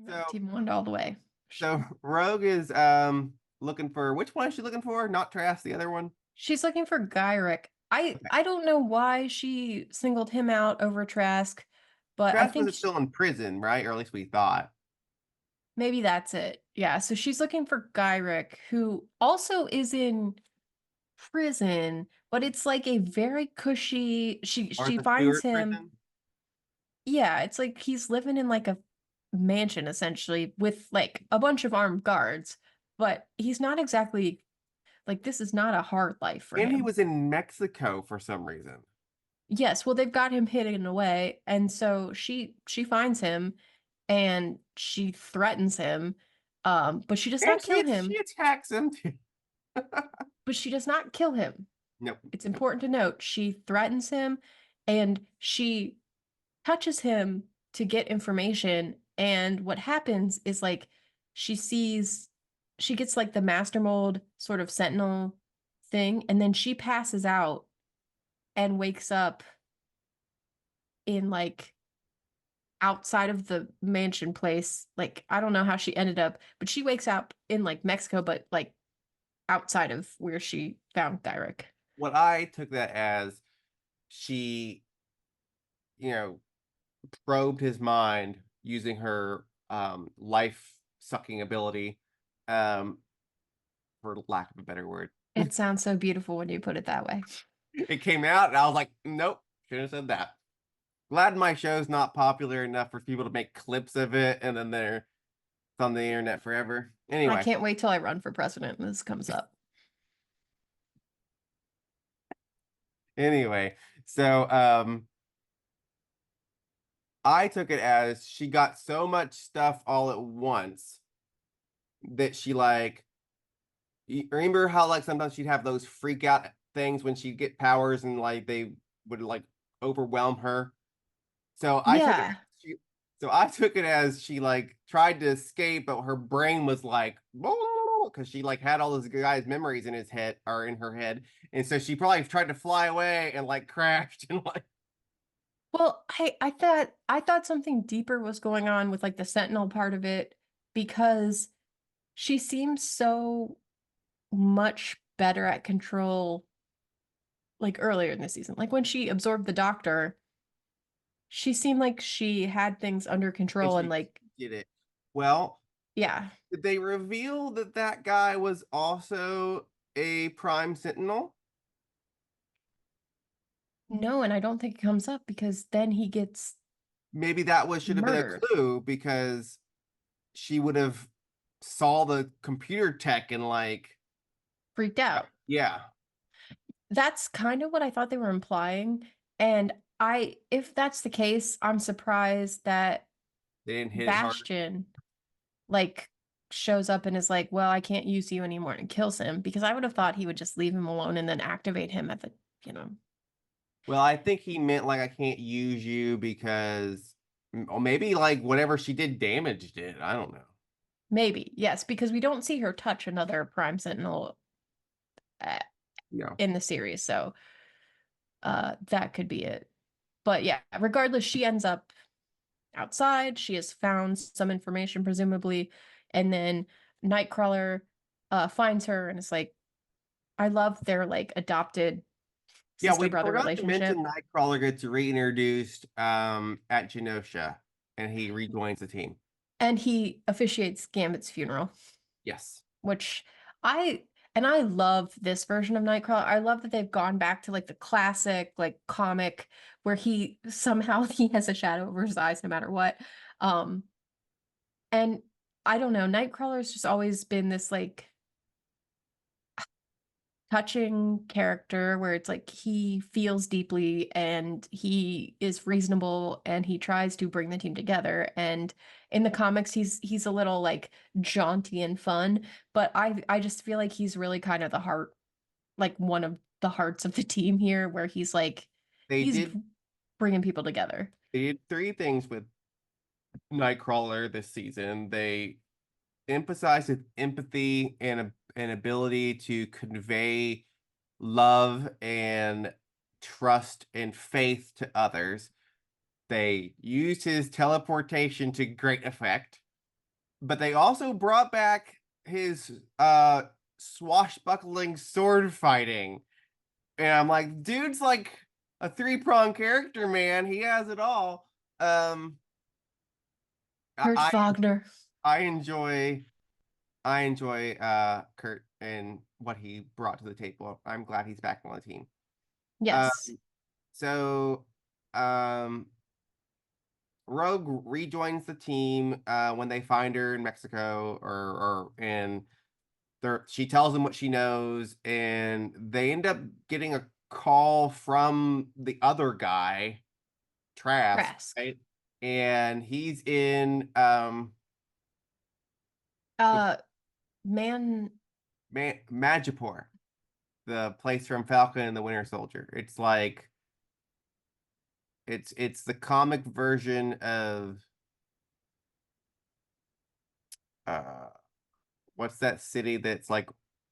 Yeah, So Team Wanda all the way. so Rogue is looking for which one is she looking for? Not Trask, the other one. She's looking for Gyrick. I Okay. I don't know why she singled him out over Trask, but I Trask think was still in prison, right? Or at least we thought. maybe that's it. Yeah, so she's looking for Gyrick, who also is in prison, but it's like a very cushy. She Arthur finds Stewart him. prison. Yeah, it's like he's living in like a mansion essentially with like a bunch of armed guards, but he's not exactly like this is not a hard life for And he him. was in Mexico for some reason. Yes, well they've got him hidden away, and so she finds him and she threatens him, but she does And not kill she him. attacks him too. But she does not kill him. Nope. It's important to note she threatens him and she touches him to get information. And what happens is like she sees, she gets like the master mold sort of sentinel thing, and then she passes out and wakes up in like outside of the mansion place. Like, I don't know how she ended up, but she wakes up in like Mexico, but like outside of where she found Gyrick. What I took that as she, you know, probed his mind using her life sucking ability, um, for lack of a better word. It sounds so beautiful when you put it that way. It came out and I was like, nope, shouldn't have said that. Glad my show's not popular enough for people to make clips of it and then they're it's on the internet forever. I Anyway, can't wait till I run for president and this comes up. anyway, so I took it as she got so much stuff all at once that she like you remember how like sometimes she'd have those freak out things when she'd get powers and like they would like overwhelm her. So I took it Yeah. she so I took it as she like tried to escape, but her brain was like because she like had all this guy's memories in his head or in her head. And so she probably tried to fly away and like crashed and like Well, I thought something deeper was going on with like the Sentinel part of it because she seems so much better at control like earlier in the season. Like when she absorbed the doctor, she seemed like she had things under and control and she like did it. Well, yeah. did they reveal that that guy was also a Prime Sentinel? No, and I don't think it comes up because then he gets Maybe that was should have been a murdered, clue because she would have saw the computer tech and like freaked out. yeah, That's kind of what I thought they were implying. And if that's the case, I'm surprised that they didn't hit it harder. Bastion like shows up and is like, well, I can't use you anymore and kills him because I would have thought he would just leave him alone and then activate him at the, you know, Well, I think he meant like I can't use you because or maybe like whatever she did damaged it. I don't know. maybe. Yes, because we don't see her touch another Prime Sentinel uh, Yeah. in the series. So that could be it. But yeah, regardless, she ends up outside. She has found some information, presumably, and then Nightcrawler finds her and is like, I love their like adopted Yeah, sister we brother forgot to mention relationship. Nightcrawler gets reintroduced at Genosha and he rejoins the team. And he officiates Gambit's funeral, Yes. which I I love this version of Nightcrawler. I love that they've gone back to like the classic like comic where he somehow he has a shadow over his eyes no matter what. Um and I don't know, Nightcrawler's just always been this like touching character where it's like he feels deeply and he is reasonable and he tries to bring the team together, and in the comics he's a little like jaunty and fun, but I just feel like he's really kind of the heart, like one of the hearts of the team here where he's like They he's did bringing people together. they did three things with Nightcrawler this season. They emphasized with empathy and an ability to convey love and trust and faith to others. They used his teleportation to great effect. but they also brought back his swashbuckling sword fighting. And I'm like, dude's like a three-pronged character, man. He has it all. Um Kurt I Wagner. I enjoy Kurt and what he brought to the table. I'm glad he's back on the team. Um Yes. so um Rogue rejoins the team when they find her in Mexico or in she tells them what she knows, and they end up getting a call from the other guy, Trask, Trask. right? And he's in the Uh, man, Madripoor, the place from Falcon and the Winter Soldier. It's like it's the comic version of uh what's that city that's like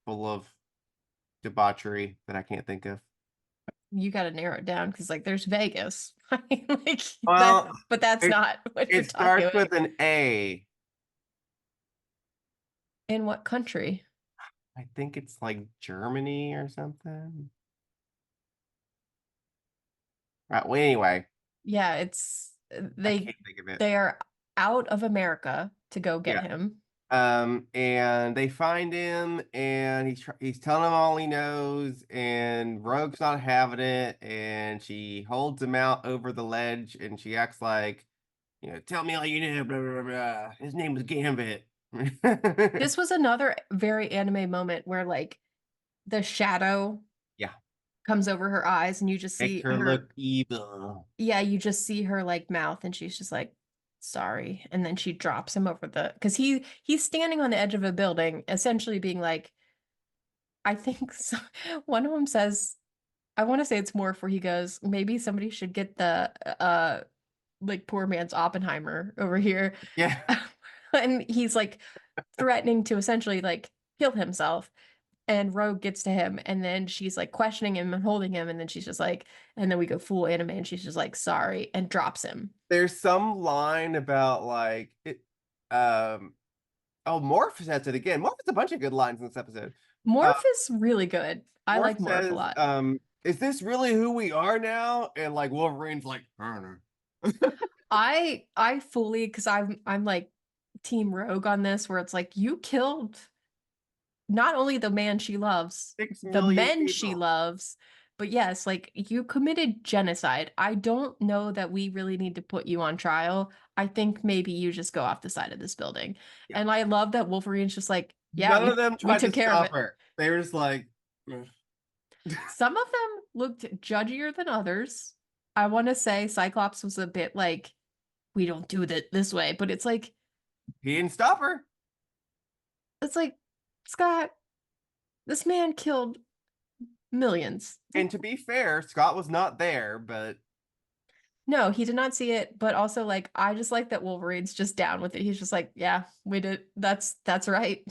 full of debauchery that I can't think of. you got to narrow it down because like there's Vegas, like that, Well, but that's it not what you're it talking starts about. with an A. In what country? I think it's like Germany or something. Right. Well, anyway, Yeah, it's I they can't think of it. they are out of America to go get Yeah. him. And they find him, and he's telling them all he knows, and Rogue's not having it, and she holds him out over the ledge, and she acts like, tell me all you know, blah blah blah. His name was Gambit. This was another very anime moment where like the shadow Yeah, comes over her eyes and you just makes see her her, look evil. yeah, you just see her like mouth and she's just like sorry, and then she drops him over the because he's standing on the edge of a building essentially being like I think so, one of them says I want to say it's more where he goes maybe somebody should get the like poor man's Oppenheimer over here. Yeah. And he's like threatening to essentially like kill himself. And Rogue gets to him, and then she's like questioning him and holding him, and then she's just like, and then we go full anime, and she's just like, sorry, and drops him. There's some line about like it. Um, oh, Morph says it again. Morph has a bunch of good lines in this episode. Uh, Morph is really good. I like Morph Morph a says, lot. "Is this really who we are now?" And like Wolverine's like, "I don't know." I fully because I'm like Team Rogue on this, where it's like you killed not only the man she loves, 6 million the men she people. loves, but yes, like you committed genocide. I don't know that we really need to put you on trial. I think maybe you just go off the side of this building. Yeah. And I love that Wolverine's just like, yeah, None of we them we tried to took care of stop it. her. They were just like, "Ugh." Some of them looked judgier than others. I want to say Cyclops was a bit like, we don't do that this way, but He didn't stop her. it's like, Scott, this man killed millions. And to be fair, Scott was not there, but No, he did not see it, but also like I just like that Wolverine's just down with it. He's just like, yeah, we did that's right.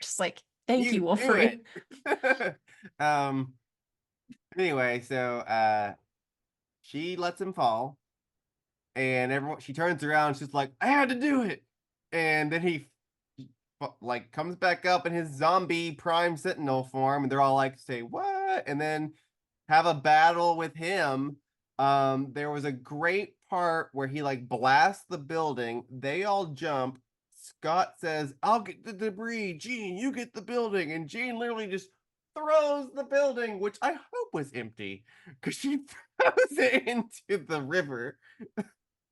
Just like, thank you, you do it. Wolverine. um. Anyway, so she lets him fall, and everyone she turns around, she's like, I had to do it. And then he like comes back up in his zombie prime sentinel form, and they're all like, say what? And then have a battle with him. There was a great part where he like blasts the building, they all jump. Scott says, I'll get the debris, Jean, you get the building, and Jean literally just throws the building, which I hope was empty, because she throws it into the river.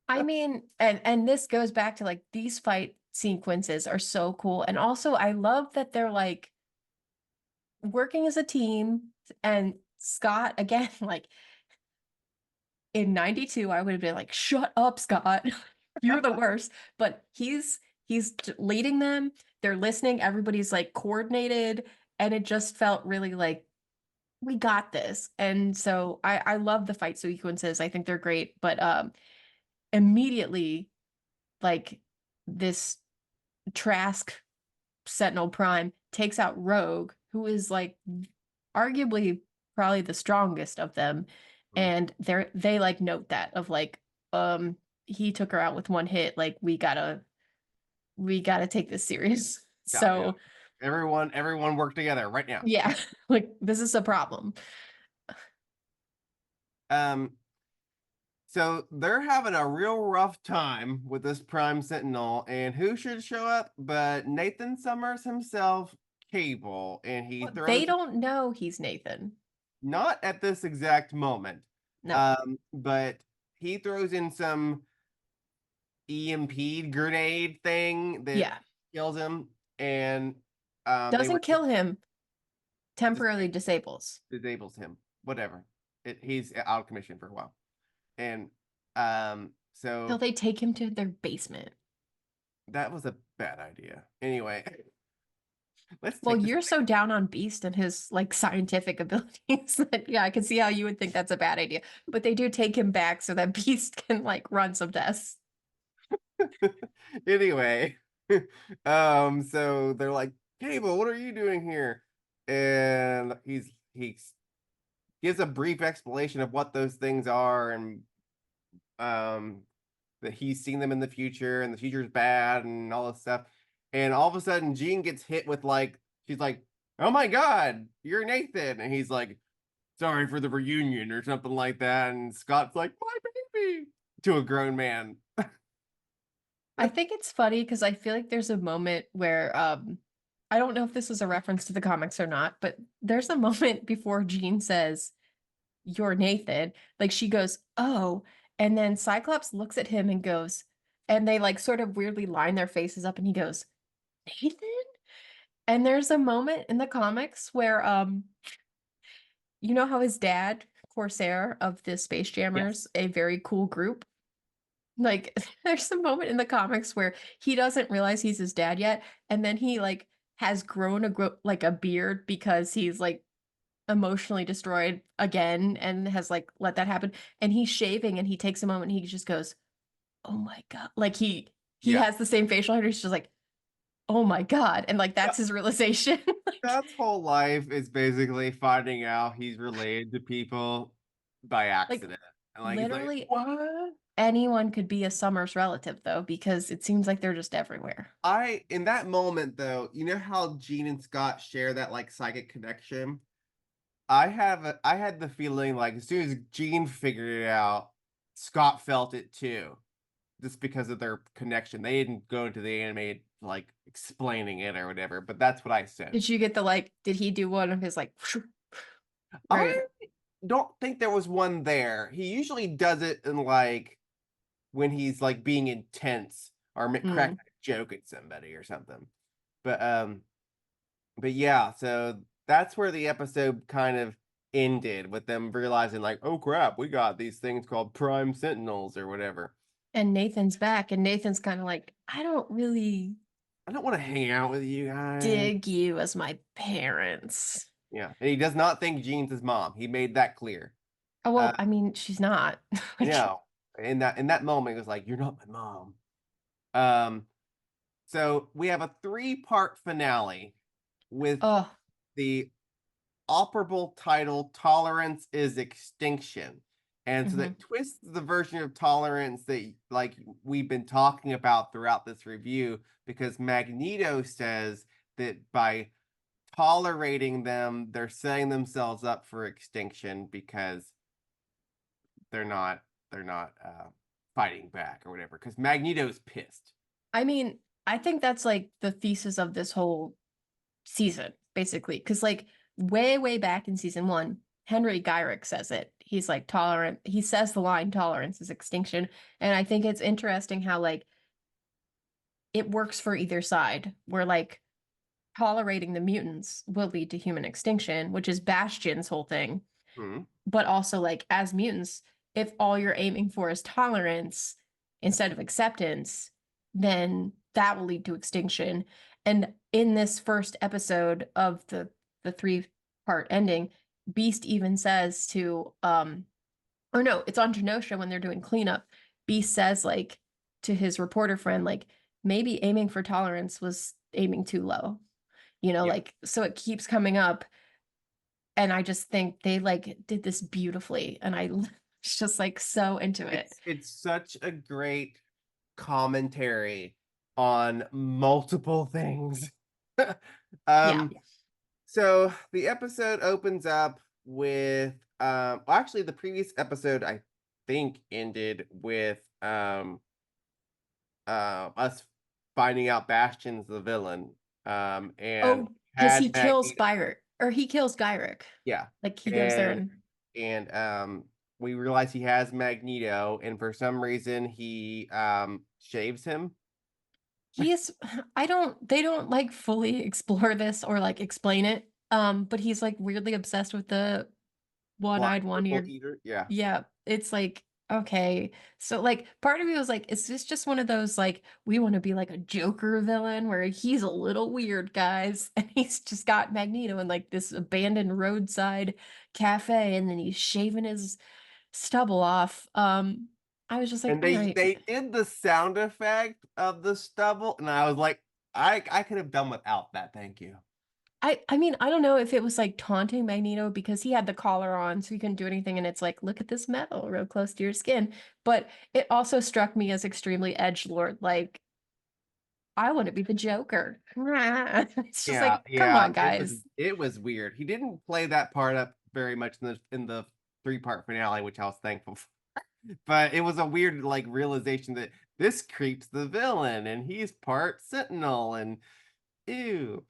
I mean, and this goes back to like these fight sequences are so cool. And also I love that they're like working as a team and Scott again, like in 92, I would have been like, shut up, Scott. You're the worst. But he's leading them. They're listening. Everybody's like coordinated. And it just felt really like we got this. And so I love the fight sequences. I think they're great. But immediately like this Trask Sentinel Prime takes out Rogue, who is like arguably probably the strongest of them. And they like note that of like, he took her out with one hit. Like we gotta. we got to take this serious. Yeah, yeah. So, Everyone work together right now. yeah, like this is a problem. Um, so they're having a real rough time with this Prime Sentinel, and who should show up but Nathan Summers himself, Cable, and he Well, they throws don't know he's Nathan. not at this exact moment, No. but he throws in some EMP grenade thing that Yeah. kills him, and they Doesn't kill him, just temporarily disables. disables him. Whatever. He's out of commission for a while, and Till so they take him to their basement. that was a bad idea. Anyway, let's Well, take this. you're so down on Beast and his like scientific abilities that yeah, I can see how you would think that's a bad idea. But they do take him back so that Beast can like run some tests. Anyway, so they're like, Cable, what are you doing here? And he gives a brief explanation of what those things are, and um that he's seen them in the future and the future is bad and all this stuff. And all of a sudden Jean gets hit with like, she's like, oh my god, you're Nathan, and he's like, sorry for the reunion or something like that, and Scott's like, my baby, to a grown man. I think it's funny because I feel like there's a moment where I don't know if this is a reference to the comics or not, but there's a moment before Jean says, "You're Nathan." Like she goes, "Oh," and then Cyclops looks at him and goes, and they like sort of weirdly line their faces up, and he goes, "Nathan?" And there's a moment in the comics where you know how his dad, Corsair of the Space Yes. Jammers, a very cool group. Like there's a moment in the comics where he doesn't realize he's his dad yet, and then he like has grown like a beard because he's like emotionally destroyed again and has like let that happen. And he's shaving and he takes a moment and he just goes, "Oh my God." Like he Yeah. has the same facial hair. He's just like, "Oh my God." And like Yeah. that's his realization. Like Scott's whole life is basically finding out he's related to people by like accident. And like he's like, literally what? anyone could be a Summers relative though, because it seems like they're just everywhere. I in that moment though, you know how Gene and Scott share that like psychic connection? I had the feeling like as soon as Gene figured it out, Scott felt it too, just because of their connection. They didn't go into the anime like explaining it or whatever, but that's what I Did sensed. you get the like, did he do one of his like right? I don't think there was one there. He usually does it in like when he's like being intense or Mm. cracking a joke at somebody or something. But yeah, so that's where the episode kind of ended with them realizing like, oh crap, we got these things called Prime Sentinels or whatever. And Nathan's back, and Nathan's kind of like, I don't really I don't want to hang out with you guys. dig you as my parents. Yeah, and he does not think Jean's his mom. He made that clear. Oh, Uh, well, I mean, she's not. Like, no, in that moment, it was like, you're not my mom. Um, so we have a three-part finale with oh, the operable title Tolerance is Extinction. And so hmm. that twists the version of tolerance that like we've been talking about throughout this review, because Magneto says that by tolerating them, they're setting themselves up for extinction because they're not fighting back or whatever. Because Magneto's pissed. I mean, I think that's like the thesis of this whole season, basically. Because, like, way back in season one, Henry Gyrick says it. He's like, tolerant. He says the line, tolerance is extinction. And I think it's interesting how, like, it works for either side, where, like, tolerating the mutants will lead to human extinction, which is Bastion's whole thing. Hmm. But also, like, as mutants, if all you're aiming for is tolerance instead of acceptance, then that will lead to extinction. And in this first episode of the three-part ending, Beast even says to or no, it's on Genosha when they're doing cleanup. Beast says like to his reporter friend, like, maybe aiming for tolerance was aiming too low. You know, Yeah. like so it keeps coming up, and I just think they like did this beautifully, and I was just like so into it. It's such a great commentary on multiple things. Yeah. um, so the episode opens up with well, actually the previous episode I think ended with us finding out Bastion's the villain. And Oh, because had he kills Magneto, Byrick, or he kills Gyrick. yeah. Like he goes there And and and we realize he has Magneto, and for some reason he shaves him. he's I don't they don't like fully explore this or like explain it. But he's like weirdly obsessed with the Blind one-eyed, purple one-eared. eater, yeah. Yeah, it's like, okay. So like part of me was like, is this just one of those like we want to be like a Joker villain where he's a little weird, guys, and he's just got Magneto in like this abandoned roadside cafe and then he's shaving his stubble off. I was just like, And all they right. they did the sound effect of the stubble, and I was like, I could have done without that, thank you. I mean, I don't know if it was like taunting Magneto because he had the collar on, so he couldn't do anything, and it's like, look at this metal real close to your skin. But it also struck me as extremely edgelord, like, I want to be the Joker. It's just Yeah, like, come yeah, on, guys. it was weird. He didn't play that part up very much in the three-part finale, which I was thankful for. But it was a weird like realization that this creeps the villain and he's part Sentinel and ew.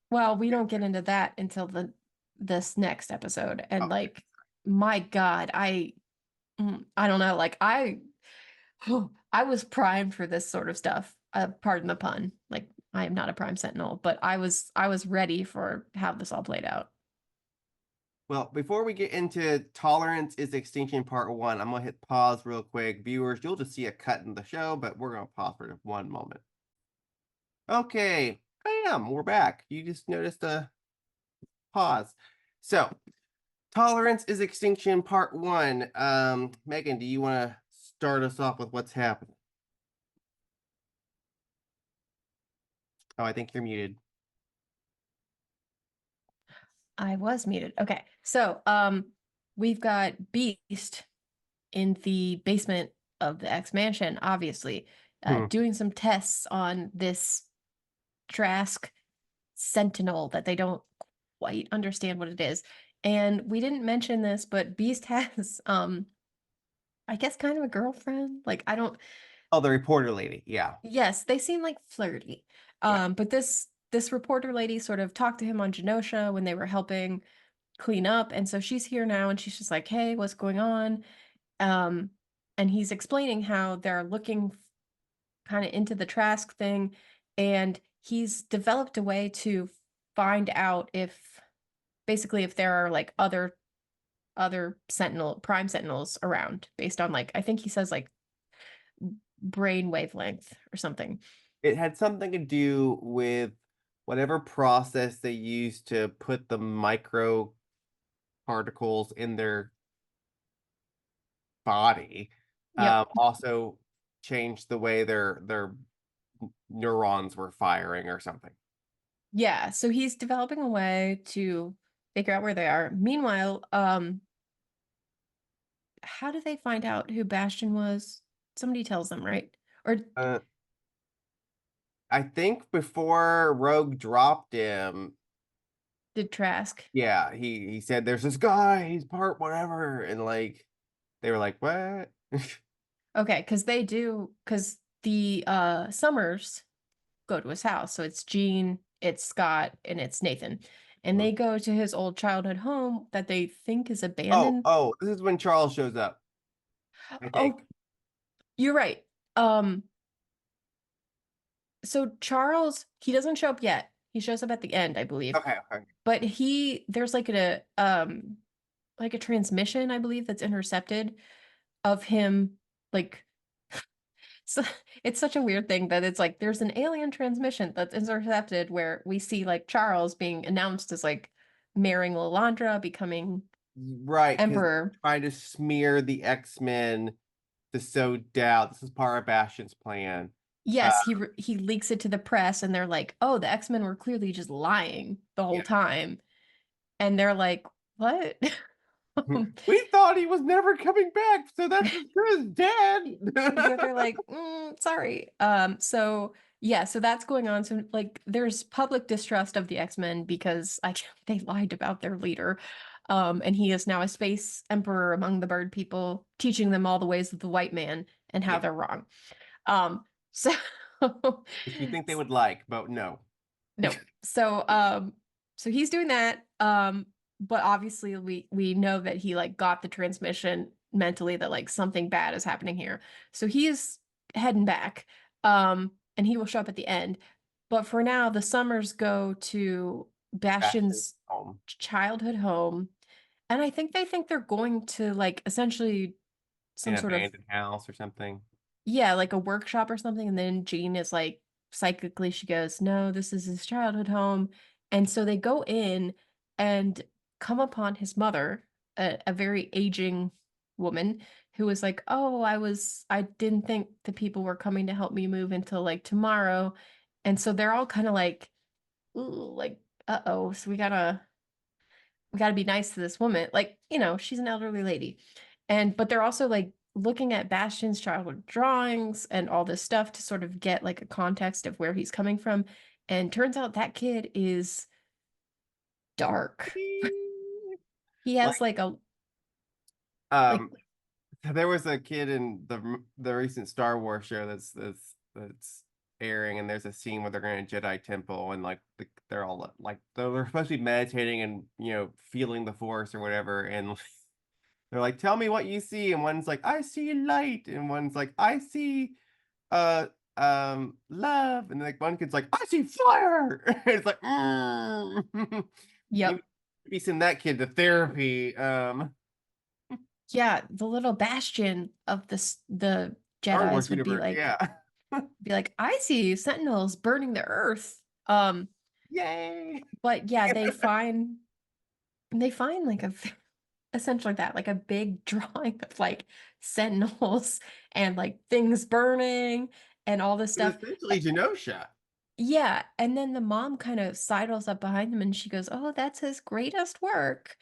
Well, we don't get into that until the this next episode, and Okay. like, my God, I don't know, like I was primed for this sort of stuff. Pardon the pun. Like I am not a prime sentinel, but I was ready for how this all played out. Well, before we get into Tolerance is Extinction Part 1, I'm gonna hit pause real quick. Viewers, you'll just see a cut in the show, but we're gonna pause for one moment. Okay, bam, we're back. You just noticed a pause. So, Tolerance is Extinction Part 1. Megan, do you want to start us off with what's happening? Oh, I think you're muted. I was muted. Okay. So, we've got Beast in the basement of the X Mansion, obviously, Hmm. doing some tests on this Trask Sentinel that they don't quite understand what it is. And we didn't mention this, but Beast has, I guess, kind of a girlfriend. Like, I don't, Oh, the reporter lady. Yeah, yes, they seem like flirty. yeah. But this reporter lady sort of talked to him on Genosha when they were helping clean up, and so she's here now, and she's just like, "Hey, what's going on?" Um, and he's explaining how they're looking kind of into the Trask thing, and he's developed a way to find out if basically if there are like other sentinel prime sentinels around based on like I think he says like brain wavelength or something. It had something to do with whatever process they used to put the micro particles in their body. Yep. Also changed the way their neurons were firing or something. Yeah, so he's developing a way to figure out where they are. Meanwhile, how do they find out who Bastion was? Somebody tells them, right? Or Uh, I think before Rogue dropped him, did Trask? yeah, he said there's this guy, he's part whatever, and like they were like, what? Okay, because the Summers go to his house. So it's Jean, it's Scott, and it's Nathan. And they go to his old childhood home that they think is Oh, abandoned. oh, this is when Charles shows up, I Oh, think. you're right. Um, so Charles, he doesn't show up yet. He shows up at the end, I believe. Okay, okay. But there's like a transmission, I believe, that's intercepted of him like so it's such a weird thing that it's like there's an alien transmission that's intercepted where we see like Charles being announced as like marrying Lalandra, becoming Right, because emperor. trying to smear the X-Men to sow doubt. This is part of Bastion's plan. Uh, Yes, he leaks it to the press and they're like, "Oh, the X-Men were clearly just lying the whole yeah. time." And they're like, "What?" We thought he was never coming back, so that's as good as Yeah, dead. they're like, sorry. So Yeah, so that's going on. So like there's public distrust of the X-Men because they lied about their leader. And he is now a space emperor among the bird people, teaching them all the ways of the white man and how Yeah, they're wrong. So which you think they would like, but no. no. So he's doing that. But obviously we know that he like got the transmission mentally that like something bad is happening here. So he is heading back. And he will show up at the end. But for now, the Summers go to Bastion's Bastion's home. childhood home. And I think they think they're going to like essentially An some sort of abandoned house or something. yeah, like a workshop or something. And then Jean is like, psychically, she goes, no, this is his childhood home. And so they go in and come upon his mother, a very aging woman who was like, oh, I didn't think the people were coming to help me move until like tomorrow. And so they're all kind of like, ooh, like, uh-oh, so we gotta be nice to this woman. Like, she's an elderly lady. But they're also like looking at Bastion's childhood drawings and all this stuff to sort of get like a context of where he's coming from. And turns out that kid is dark. He has Like, like a like um, there was a kid in the recent Star Wars show that's airing, and there's a scene where they're going to Jedi Temple, and like they're all like they're supposed to be meditating and feeling the Force or whatever, and they're like, "Tell me what you see," and one's like, "I see light," and one's like, "I see uh love," and like one kid's like, "I see fire." It's like, maybe yep. send that kid to therapy. Yeah, the little Bastion of the Star Wars Jedis would universe, yeah. be like, I see sentinels burning the earth. Yay. But yeah, they find like a essentially that, like a big drawing of like sentinels and like things burning and all this It's stuff. essentially Genosha. Yeah, and then the mom kind of sidles up behind them and she goes, "Oh, that's his greatest work."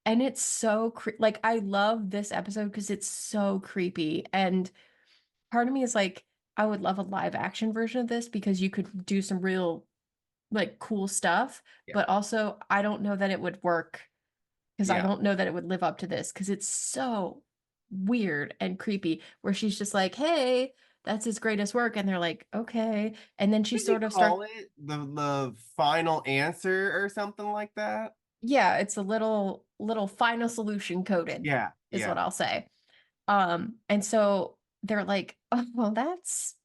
And it's so like I love this episode because it's so creepy. And part of me is like, I would love a live action version of this because you could do some real like cool stuff, Yeah. but also I don't know that it would work because I Yeah. don't know that it would live up to this because it's so weird and creepy where she's just like, "Hey, that's his greatest work." And they're like, "Okay." And then she Did they sort of starts, call it the final answer or something like that? yeah, it's a little final solution coded Yeah. is what Yeah. I'll say. And so they're like, "Oh, well, that's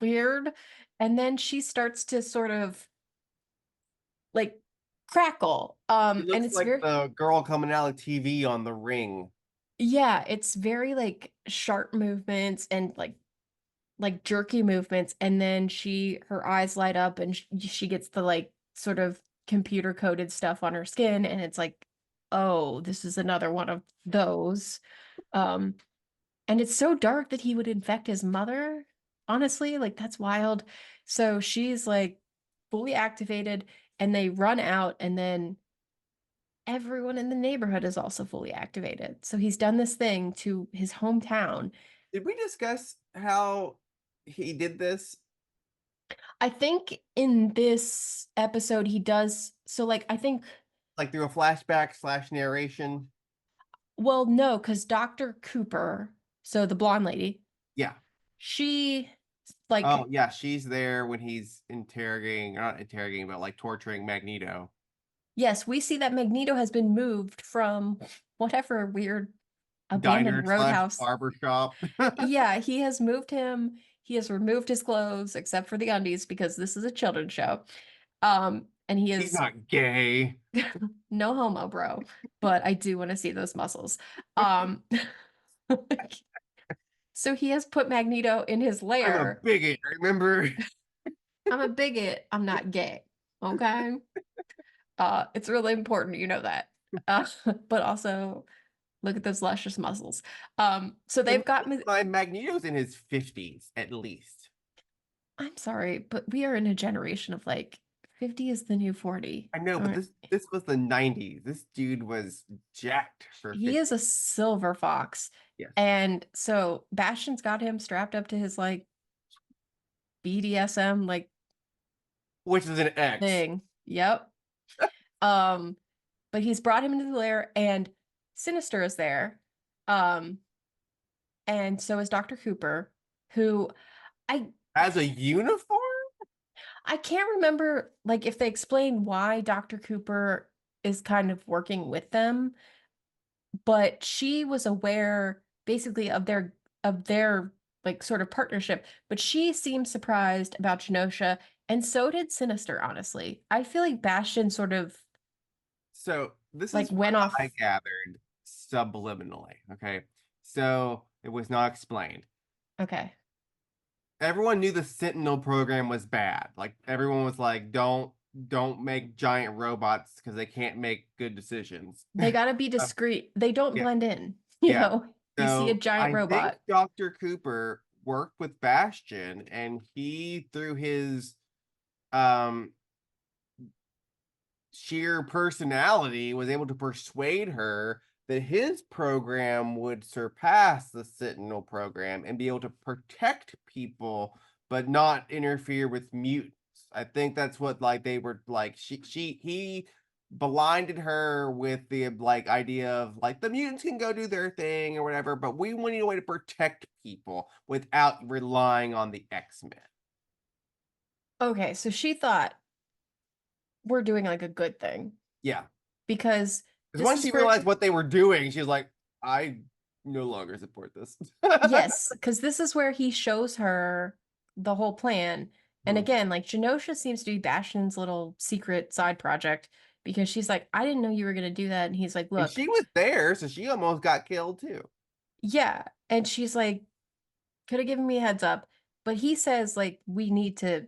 weird." And then she starts to sort of like crackle. It And looks it's like very the girl coming out of TV on The Ring. yeah, it's very like sharp movements and like jerky movements, and then her eyes light up and she gets the like sort of computer coded stuff on her skin, and it's like, oh, this is another one of those. um and it's so dark that he would infect his mother. Honestly, like that's wild. So she's like fully activated, and they run out, and then everyone in the neighborhood is also fully activated. So he's done this thing to his hometown. Did we discuss how he did this? I think in this episode he does so like I think Like through a flashback slash narration? well no, because Dr. Cooper, so the blonde lady, Yeah. she Oh, like yeah. She's there when he's interrogating, or not interrogating, but like torturing Magneto. yes, we see that Magneto has been moved from whatever weird abandoned Diner slash roadhouse. barber shop. Yeah, he has moved him. He has removed his clothes except for the undies because this is a children's show. And he He's is not gay. no homo, bro, but I do want to see those muscles. Um, so he has put Magneto in his I'm a lair. bigot, remember? I'm a bigot. I'm not gay. Okay. It's really important you know that. Uh, but also look at those luscious muscles. So In they've got me. my Magneto's in his 50s at least. I'm sorry, but we are in a generation of like 50 is the new 40. I know, All but right. this was the 90s. This dude was jacked for He is 50. a silver fox. Yes. And so Bastion's got him strapped up to his like BDSM like which is an X. thing. Yep. Um, but he's brought him into the lair, and Sinister is there. Um, and so is Dr. Cooper, who I As a uniform? I can't remember like if they explain why Dr. Cooper is kind of working with them, but she was aware basically of their like sort of partnership, but she seemed surprised about Genosha, and so did Sinister, honestly. I feel like Bastion sort of So this like is went what I off. gathered subliminally. Okay. So it was not explained. Okay. Everyone knew the Sentinel program was bad. Like everyone was like, don't make giant robots because they can't make good decisions. They gotta be Uh, discreet. They don't yeah, blend in, yeah. You see a So giant I think robot. Dr. Cooper worked with Bastion and he through his um sheer personality was able to persuade her that his program would surpass the Sentinel program and be able to protect people but not interfere with mutants. I think that's what like they were like she he blinded her with the like idea of like the mutants can go do their thing or whatever, but we need a way to protect people without relying on the X-Men. Okay, so she thought we're doing like a good thing Yeah. because Because this once is she where, realized what they were doing, she was like, I no longer support this. yes, because this is where he shows her the whole plan. And Mhm. again, like Genosha seems to be Bastion's little secret side project because she's like, I didn't know you were gonna do that. And he's like, And look, she was there, so she almost got killed too. yeah. And she's like, could have given me a heads up. But he says, like, we need to,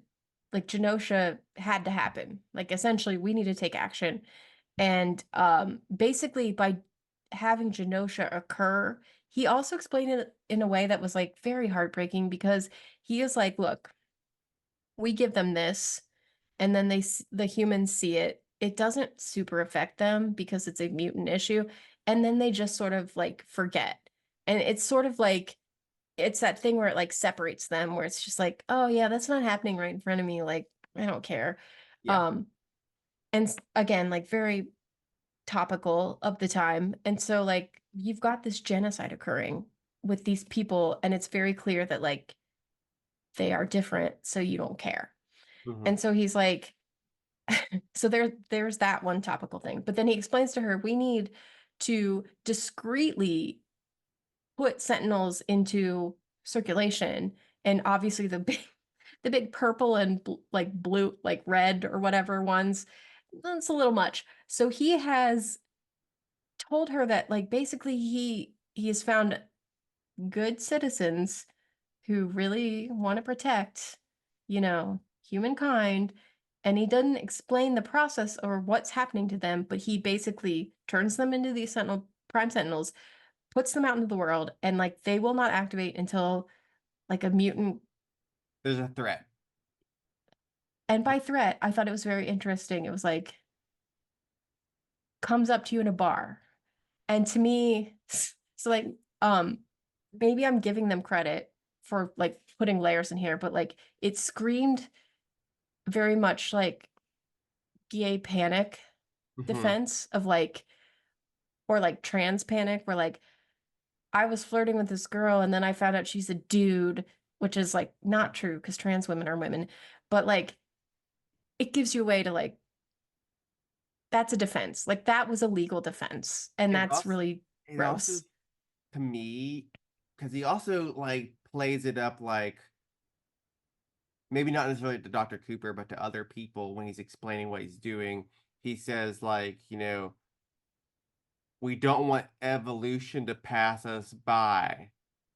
like, Genosha had to happen. Like, essentially, we need to take action. And basically, by having Genosha occur, he also explained it in a way that was like very heartbreaking because he is like, look, we give them this, and then the humans see it. It doesn't super affect them because it's a mutant issue, and then they just sort of like forget. And it's sort of like it's that thing where it like separates them, where it's just like, oh yeah, that's not happening right in front of me. Like, I don't care. Yeah. Um, and again, like very topical of the time. And so like you've got this genocide occurring with these people, and it's very clear that like they are different, so you don't care. Hmm. And so he's like, so there's that one topical thing. But then he explains to her, we need to discreetly put sentinels into circulation. And obviously the big purple and like blue, like red or whatever ones, that's a little much. So he has told her that like basically he has found good citizens who really want to protect, humankind. And he doesn't explain the process or what's happening to them, but he basically turns them into these prime sentinels, puts them out into the world, and like they will not activate until like a mutant. There's a threat. And by threat, I thought it was very interesting. It was like comes up to you in a bar. And to me, so like, um, maybe I'm giving them credit for like putting layers in here, but like it screamed very much like gay panic Hmm. defense of like, or like trans panic, where like I was flirting with this girl and then I found out she's a dude, which is like not true because trans women are women, but like it gives you a way to like, that's a defense. Like that was a legal defense. And It that's also really it also gross. to me because he also like plays it up like maybe not necessarily to Dr. Cooper, but to other people when he's explaining what he's doing. He says like, we don't want evolution to pass us by.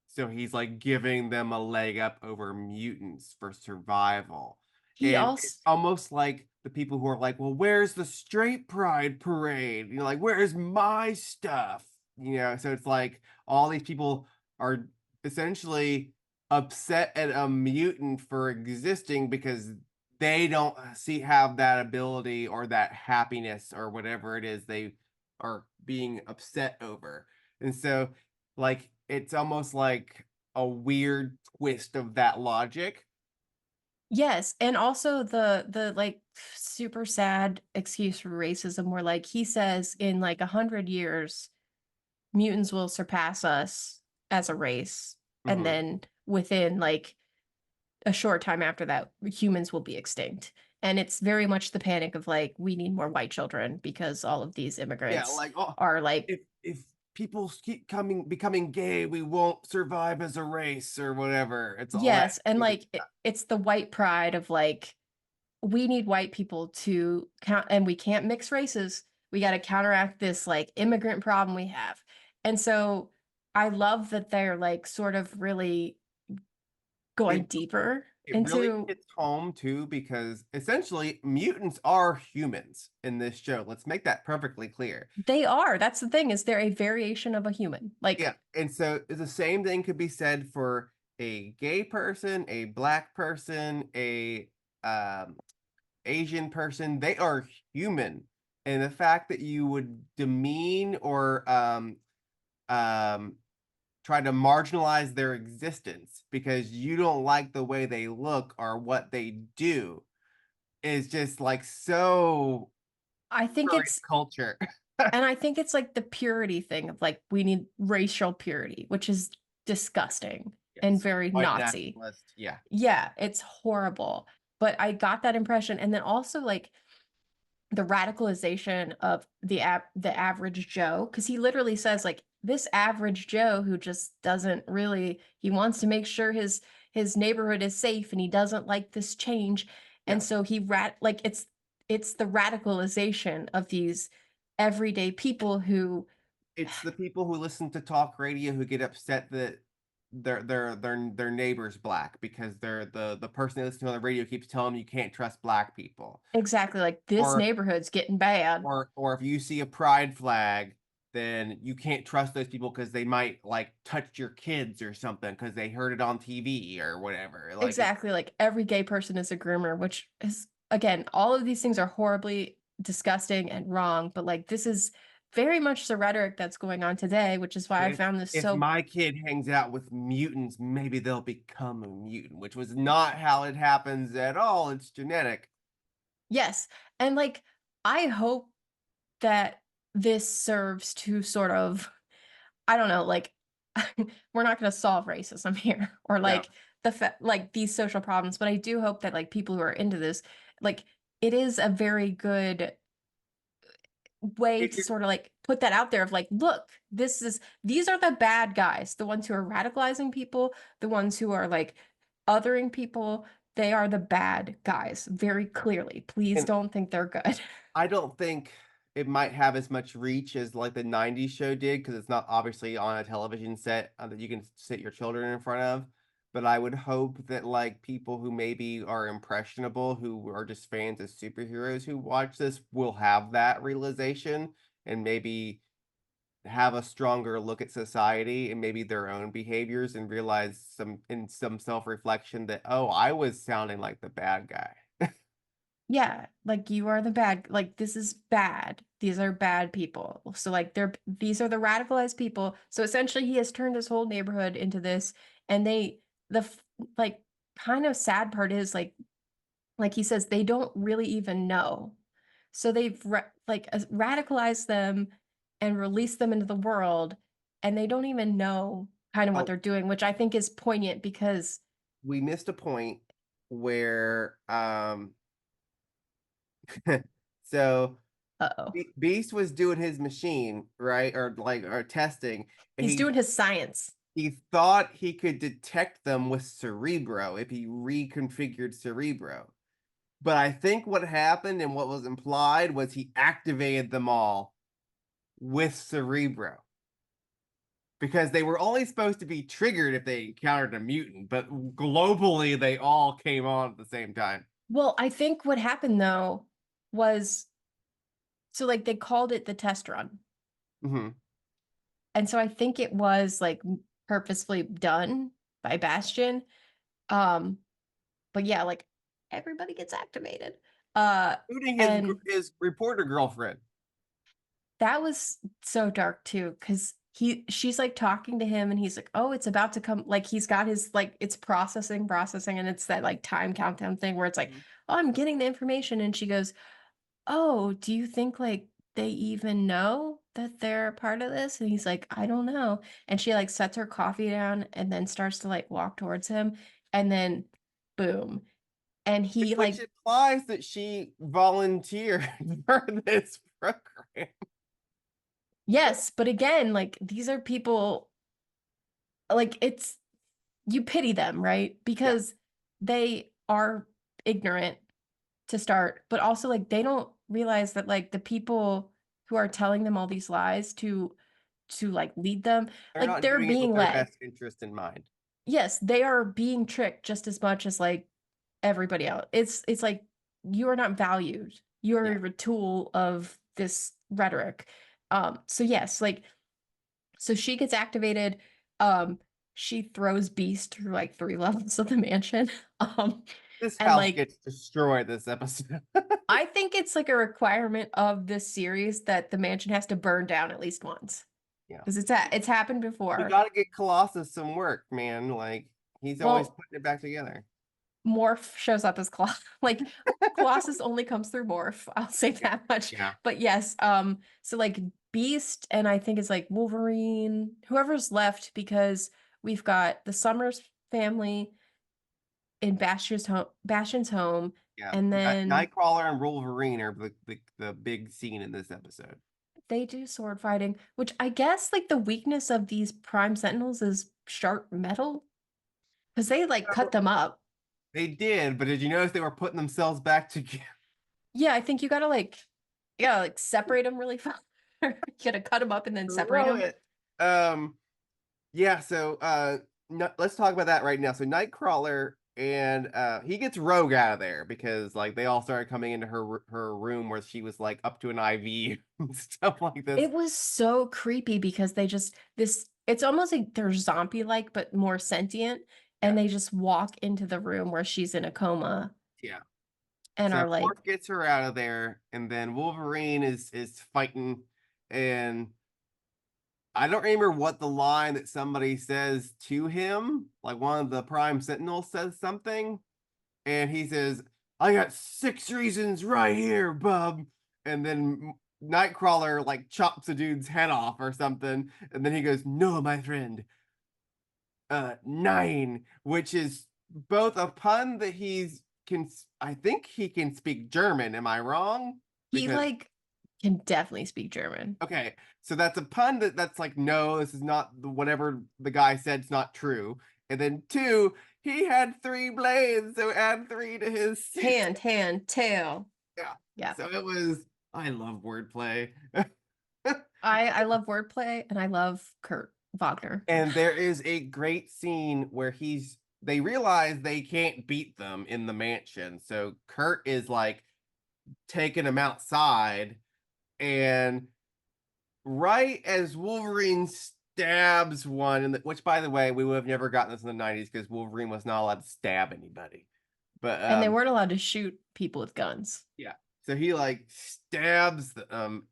So he's like giving them a leg up over mutants for survival. He And it's also, almost like the people who are like, well, where's the straight pride parade? Like, where's my stuff? So it's like all these people are essentially upset at a mutant for existing because they don't have that ability or that happiness or whatever it is they are being upset over. And so, like, it's almost like a weird twist of that logic Yes, and also the like super sad excuse for racism where like he says in like 100 years mutants will surpass us as a race, and Mhm. then within like a short time after that humans will be extinct. And it's very much the panic of like we need more white children because all of these Yeah, immigrants like, "Oh, are like if people keep becoming gay, we won't survive as a race," or whatever. It's all that yes, and stupid like stuff. it's the white pride of like we need white people to count and we can't mix races. We got to counteract this like immigrant problem we have. And so I love that they're like sort of really going It deeper it really into hits home too because essentially mutants are humans in this show. Let's make that perfectly clear. they are. That's the thing is they're a variation of a human. Like Yeah, and so the same thing could be said for a gay person, a black person, a um, Asian person. They are human, and the fact that you would demean or um, try to marginalize their existence because you don't like the way they look or what they do is just like so I think current it's culture. and I think it's like the purity thing of like we need racial purity, which is disgusting and Yes. very White Nazi. nationalist. Yeah. Yeah, it's horrible. But I got that impression. And then also like the radicalization of the average Joe, because he literally says like this average Joe who just doesn't really he wants to make sure his neighborhood is safe and he doesn't like this change. Yeah. And so like it's the radicalization of these everyday people who It's the people who listen to talk radio who get upset that their neighbor's black because they're the person they listen to on the radio keeps telling them you can't trust black people. exactly like this Or neighborhood's getting bad. or if you see a pride flag, then you can't trust those people because they might like touch your kids or something because they heard it on TV or whatever. Like it's Exactly, like every gay person is a groomer, which is again, all of these things are horribly disgusting and wrong, but like this is very much the rhetoric that's going on today, which is why I if found this if so my kid hangs out with mutants, maybe they'll become a mutant, which was not how it happens at all. It's genetic. yes. And like I hope that this serves to sort of I don't know, like we're not going to solve racism here or No. like like these social problems, but I do hope that like people who are into this like it is a very good way If to you're sort of like put that out there of like, look, these are the bad guys, the ones who are radicalizing people, the ones who are like othering people. They are the bad guys, very clearly. Please and don't think they're good. I don't think it might have as much reach as like the 90s show did because it's not obviously on a television set that you can sit your children in front of. But I would hope that like people who maybe are impressionable, who are just fans of superheroes who watch this will have that realization and maybe have a stronger look at society and maybe their own behaviors and realize some self-reflection that, oh, I was sounding like the bad guy. Yeah, like you are the bad, like this is bad. These are bad people. So like these are the radicalized people. So essentially he has turned his whole neighborhood into this and like kind of sad part is like he says they don't really even know. So they've radicalized them and released them into the world and they don't even know kind of what Oh, they're doing, which I think is poignant because we missed a point where so uh-oh. Beast was doing his machine, right? Or testing, and He's doing his science. he thought he could detect them with Cerebro if he reconfigured Cerebro. But I think what happened and what was implied was he activated them all with Cerebro because they were only supposed to be triggered if they encountered a mutant, but globally they all came on at the same time. Well, I think what happened though was so like they called it the test run. Hmm. And so I think it was like purposefully done by Bastion. Um, but yeah, like everybody gets activated. Uh, Including and his reporter girlfriend. that was so dark too, because she's like talking to him and he's like, "Oh, it's about to come." Like he's got his like it's processing and it's that like time countdown thing where it's like, Mhm. "Oh, I'm getting the information." And she goes, "Oh, do you think like they even know that they're a part of this?" And he's like, "I don't know." And she like sets her coffee down and then starts to like walk towards him and then boom. And he Which like implies that she volunteered for this program. yes, but again, like these are people like it's you pity them, right? Yeah, Because they are ignorant to start, but also like they don't realize that like the people who are telling them all these lies to like lead them, they're like not they're doing it with being their led. best interest in mind. Yes, they are being tricked just as much as like everybody else. It's like you are not valued. Yeah, You're a tool of this rhetoric. So yes, like so she gets activated. Um, she throws Beast through like three levels of the mansion. Um, this and house like gets destroyed this episode. I think it's like a requirement of this series that the mansion has to burn down at least once Yeah, because it's happened we before. got to get Colossus some work, man. Like he's always Well, putting it back together. Morph shows up as Colossus. Like Colossus only comes through Morph. I'll say Yeah, that much. yeah, But yes, so like Beast and I think it's like Wolverine, whoever's left because we've got the Summers family in Bastion's home, yeah. and then Nightcrawler and Wolverine are the big scene in this episode. they do sword fighting, which I guess like the weakness of these Prime Sentinels is sharp metal because they like cut them up. They did, but did you notice they were putting themselves back together? Yeah, I think you gotta like separate them really fast. You gotta cut them up and then separate Throw them. it. Um, yeah, so no, let's talk about that right now. So Nightcrawler and he gets Rogue out of there because like they all started coming into her room where she was like up to an IV and stuff like this. It was so creepy because they just this it's almost like they're zombie-like but more sentient and Yeah, they just walk into the room where she's in a coma yeah. and So are like Morph gets her out of there, and then Wolverine is fighting, and I don't remember what the line that somebody says to him. Like one of the Prime Sentinels says something, and he says, "I got 6 reasons right here, bub." And then Nightcrawler like chops a dude's head off or something, and then he goes, "No, my friend, 9," which is both a pun that he's can. I think he can speak German. Am I wrong? he Because like can definitely speak German. okay, so that's a pun that's like, no, this is not whatever the guy said. It's not true. And then two, he had 3 blades, so add 3 to his 6. Hand, tail. Yeah. Yeah. So it was. I love wordplay. I love wordplay and I love Kurt Wagner. And there is a great scene where they realize they can't beat them in the mansion. So Kurt is like taking him outside, and right as Wolverine stabs one, which by the way, we would have never gotten this in the 90s because Wolverine was not allowed to stab anybody. But And they weren't allowed to shoot people with guns. yeah. So he like stabs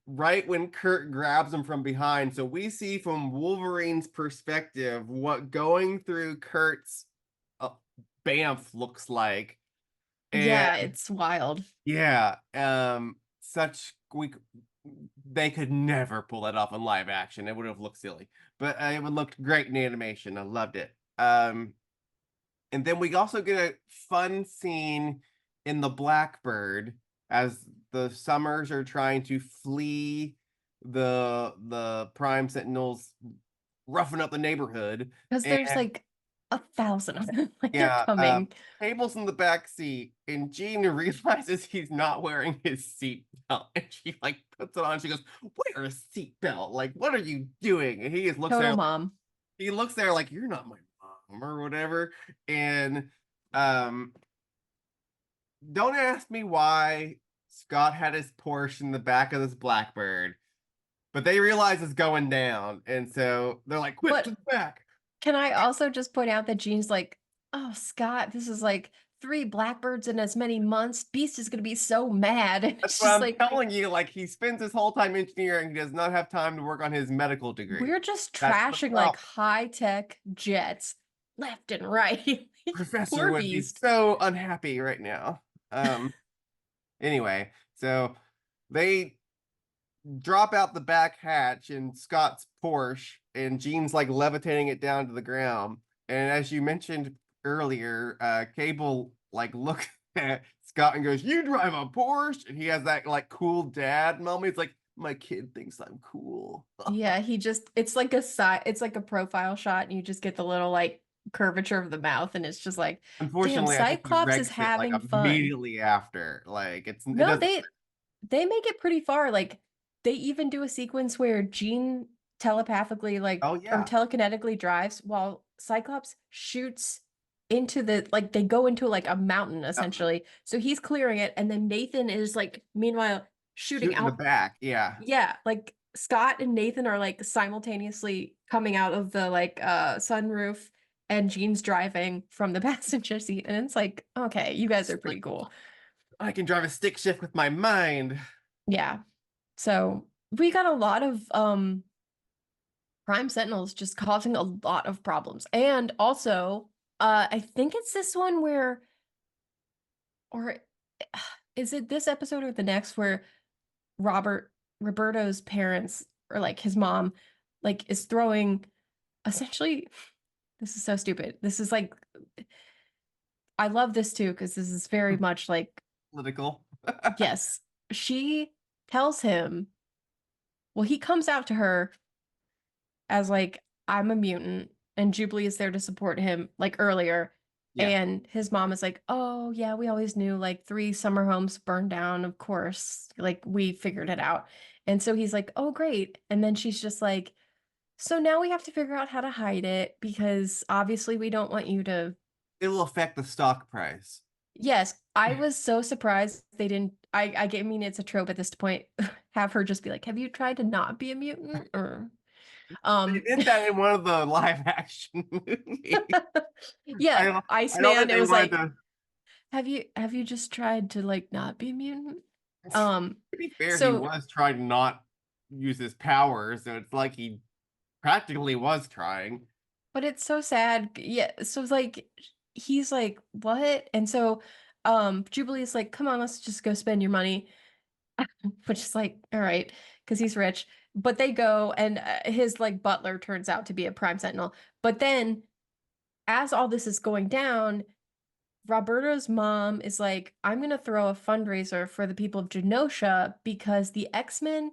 right when Kurt grabs him from behind. So we see from Wolverine's perspective what going through Kurt's uh, bamf looks like. And Yeah, it's wild. yeah, such we they could never pull that off in live action. It would have looked silly, but it would look great in animation. I loved it. And then we also get a fun scene in the Blackbird as the Summers are trying to flee the Prime Sentinels roughing up the neighborhood. Because And there's like 1,000 of them. Like they're yeah, coming. Cable's in the back seat, and Jean realizes he's not wearing his seatbelt, and she like puts it on. She goes, "Wear a seatbelt! Like, what are you doing?" And he just looks Total there, mom. he looks there like, "You're not my mom," or whatever. And um, don't ask me why Scott had his Porsche in the back of this Blackbird, but they realize it's going down, and so they're like, "Quick to But the back!" can I also just point out that Jean's like, oh, Scott, this is like 3 blackbirds in as many months. Beast is gonna be so mad. And That's it's what just I'm like, telling you. Like he spends his whole time engineering, he does not have time to work on his medical degree. we're just That's the trashing like problem. high-tech jets left and right. Professor Poor would be Beast. so unhappy right now. Anyway, so they drop out the back hatch in Scott's Porsche, and Gene's like levitating it down to the ground. And as you mentioned earlier, Cable like looks at Scott and goes, "You drive a Porsche?" And he has that like cool dad moment. It's like, my kid thinks I'm cool. Yeah, he just it's like a side it's like a profile shot and you just get the little like curvature of the mouth and it's just like, damn, Unfortunately, I think he Cyclops is regs it like having fun. immediately after. Like it No, doesn't. they make it pretty far. Like they even do a sequence where Jean telepathically like Oh or yeah, telekinetically drives while Cyclops shoots into the like they go into like a mountain essentially. So he's clearing it and then Nathan is like meanwhile shooting shoot in the out. back. Yeah. Yeah, like Scott and Nathan are like simultaneously coming out of the like sunroof and Jean's driving from the passenger seat and it's like, okay, you guys are Like pretty cool. I can drive a stick shift with my mind. Yeah. So we got a lot of Prime Sentinels just causing a lot of problems. And also, I think it's this one where or is it this episode or the next where Roberto's parents or like his mom like is throwing essentially this is so stupid. This is like I love this too because this is very much like Political. yes, she tells him, well, he comes out to her as like I'm a mutant and Jubilee is there to support him like earlier Yeah. and his mom is like, "Oh, yeah, we always knew like 3 summer homes burned down, of course. Like we figured it out." And so he's like, "Oh, great." And then she's just like, "So now we have to figure out how to hide it because obviously we don't want you to." It will affect the stock price. Yes, I was so surprised they didn't I mean it's a trope at this point have her just be like, "Have you tried to not be a mutant?" or They um did that in one of the live action movies. yeah, I don't think Iceman, it they was wanted like, to. have you just tried to like not be a mutant? To Um, be fair, he so was trying to not use his power, so it's like he practically was trying. but it's so sad. Yeah, so it's like he's like, what? And so Jubilee's like, come on, let's just go spend your money, which is like, all right, because he's rich. But they go, and his like butler turns out to be a Prime Sentinel. But then, as all this is going down, Roberto's mom is like, I'm gonna throw a fundraiser for the people of Genosha because the X-Men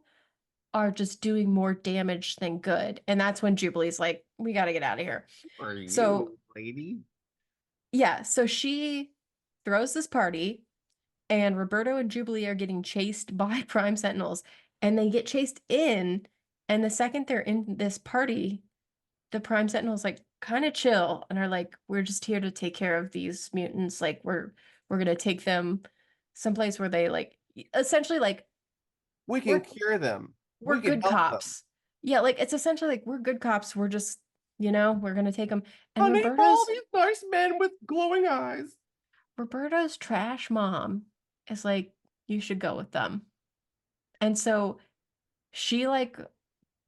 are just doing more damage than good. And that's when Jubilee's like, we gotta get out of here. Who are So you, lady? yeah, so she throws this party, and Roberto and Jubilee are getting chased by Prime Sentinels, and they get chased in, and the second they're in this party, the Prime Sentinels like kind of chill and are like, we're just here to take care of these mutants. Like we're gonna take them someplace where they like essentially like We can we're cure them. we're We can good help them. cops. Yeah, like it's essentially like we're good cops. We're just, we're gonna take them. And Honey, follow these nice men with glowing eyes. Roberto's trash mom is like, you should go with them. And so she like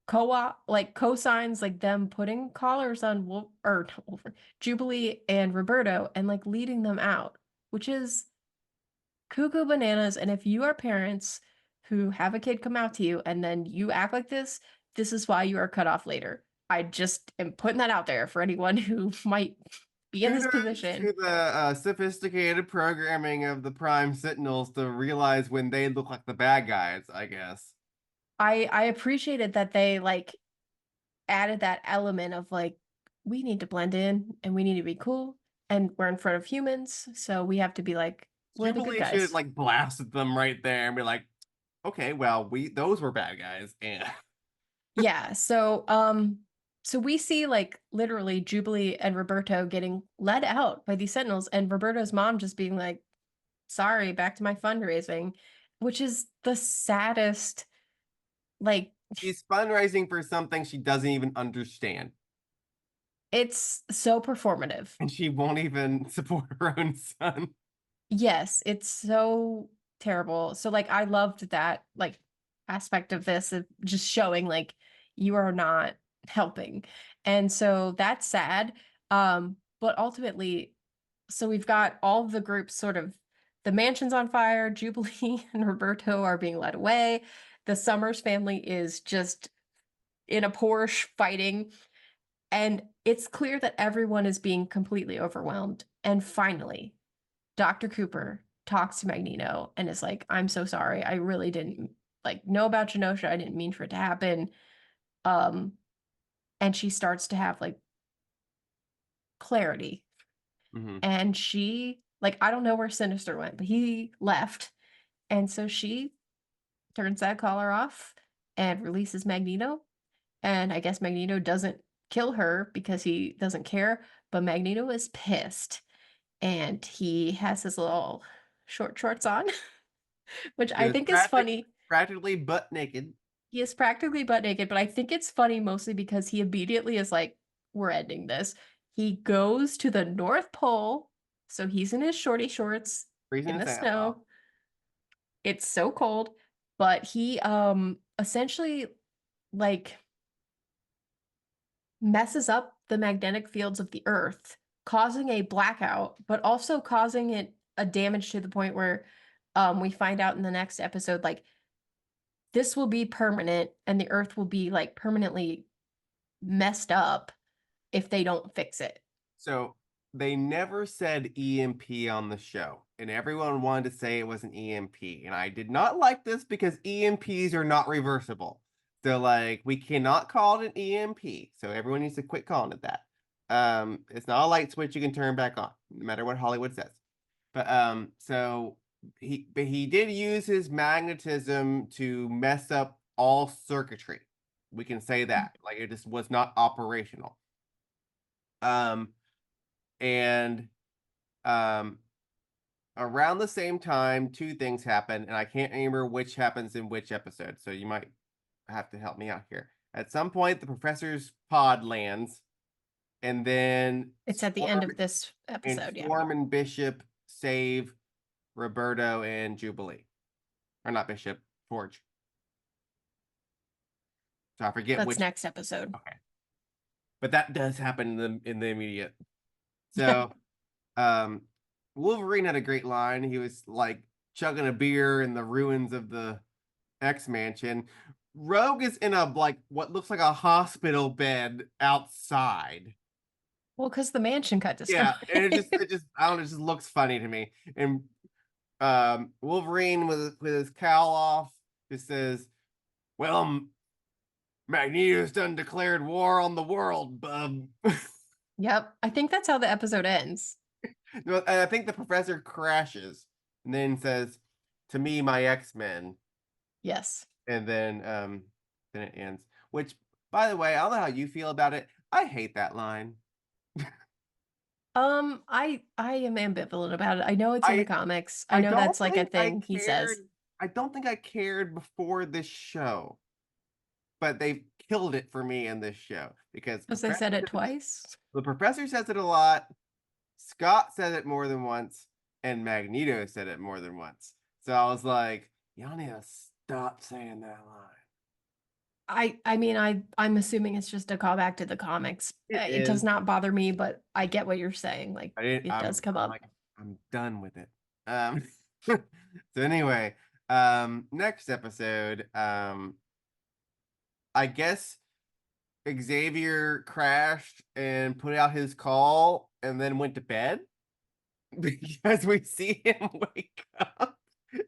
co-op like co-signs like them putting collars on Wolf or not Wolver, Jubilee and Roberto and like leading them out, which is cuckoo bananas. And if you are parents who have a kid come out to you and then you act like this is why you are cut off later. I just am putting that out there for anyone who might be in this Kudos position. to the sophisticated programming of the Prime Sentinels to realize when they look like the bad guys, I guess. I appreciated that they like added that element of like we need to blend in and we need to be cool and we're in front of humans, so we have to be like we're the good Jubilee should guys. like blasted them right there and be like, okay, well, we those were bad guys. And Yeah, so we see like literally Jubilee and Roberto getting led out by these sentinels and Roberto's mom just being like, sorry, back to my fundraising, which is the saddest like she's fundraising for something she doesn't even understand. It's so performative. and she won't even support her own son. Yes, it's so terrible. So like I loved that like aspect of this of just showing like you are not helping. And so that's sad. But ultimately, so we've got all of the groups sort of the mansion's on fire, Jubilee and Roberto are being led away. The Summers family is just in a Porsche fighting, and it's clear that everyone is being completely overwhelmed. And finally, Dr. Cooper talks to Magneto and is like, I'm so sorry. I really didn't like know about Genosha. I didn't mean for it to happen. Um, and she starts to have like clarity. Hmm. And she like I don't know where Sinister went, but he left. And so she turns that collar off and releases Magneto. And I guess Magneto doesn't kill her because he doesn't care, but Magneto is pissed. And he has his little short shorts on, which He I was think is funny. practically butt naked. He is practically butt naked, but I think it's funny mostly because he immediately is like, we're ending this. He goes to the North Pole, so he's in his shorty shorts Freezing in his the ass off. snow. It's so cold, but he essentially like messes up the magnetic fields of the Earth, causing a blackout, but also causing it a damage to the point where we find out in the next episode like this will be permanent and the Earth will be like permanently messed up if they don't fix it. So they never said EMP on the show, and everyone wanted to say it was an EMP. And I did not like this because EMPs are not reversible. So like we cannot call it an EMP. So everyone needs to quit calling it that. It's not a light switch you can turn back on, no matter what Hollywood says. But so he did use his magnetism to mess up all circuitry. We can say that. Like it just was not operational. Um, and um, around the same time, two things happen, and I can't remember which happens in which episode. So you might have to help me out here. At some point, the professor's pod lands, and then It's at the end of this episode, yeah. Storm and Bishop save Roberto and Jubilee, or not Bishop, Forge. So I forget That's which. next episode. Okay, but that does happen in the immediate. So um, Wolverine had a great line. He was like chugging a beer in the ruins of the X Mansion. Rogue is in a like what looks like a hospital bed outside. Well, because the mansion got Yeah, and destroyed. it just I don't know, it just looks funny to me. And Wolverine with his cowl off just says, "Well, Magneto's done declared war on the world, bub." Yep. I think that's how the episode ends. No, and I think the professor crashes and then says, "To me, my X-Men," Yes. and then it ends. Which, by the way, I don't know how you feel about it. I hate that line. I am ambivalent about it. I know it's in the I comics. I I know don't that's like a think I thing he says. cared. I don't think I cared before this show, but they've killed it for me in this show because Because they said it twice. the professor says it a lot. Scott said it more than once, and Magneto said it more than once. So I was like, y'all need to stop saying that line. I mean I'm assuming it's just a callback to the comics. It It does is. not bother me, but I get what you're saying. Like I didn't. it does come I'm up. like. I'm done with it. So anyway, next episode. I guess Xavier crashed and put out his call and then went to bed because we see him wake up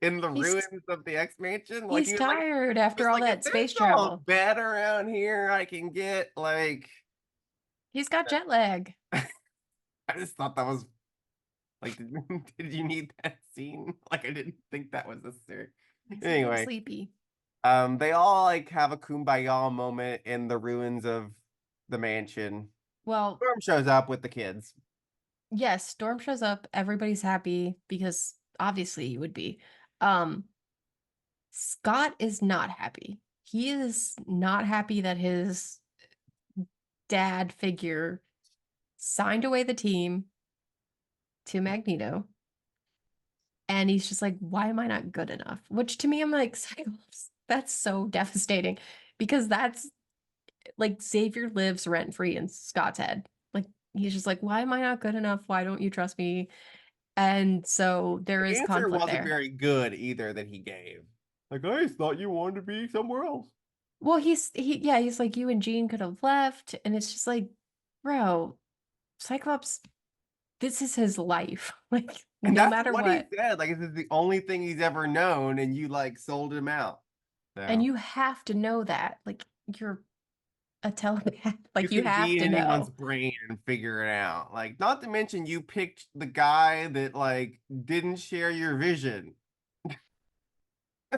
in the He's ruins of the X Mansion. Like he's he was like, tired after just all like if that there's space no travel. bed around here, I can get like. He's got jet lag. I just thought that was like, did you need that scene? Like, I didn't think that was necessary. He's a little Anyway, sleepy. they all like have a kumbaya moment in the ruins of the mansion. Well, Storm shows up with the kids. yes, Storm shows up, everybody's happy because obviously you would be. Um, Scott is not happy. He is not happy that his dad figure signed away the team to Magneto. And he's just like, why am I not good enough? Which to me, I'm like, Cyclops, that's so devastating because that's like Xavier lives rent free in Scott's head. Like, he's just like, why am I not good enough? Why don't you trust me? And so there The is answer conflict wasn't there. very good either that he gave. Like, I just thought you wanted to be somewhere else. Well, he's like, you and Jean could have left. And it's just like, bro, Cyclops, this is his life. Like, And no that's matter what he what. said. Like, this is the only thing he's ever known, and you like sold him out. And So you have to know that. Like, you're a telepath. you Like, you can have be in to anyone's know. brain and figure it out. Like, not to mention you picked the guy that like didn't share your vision.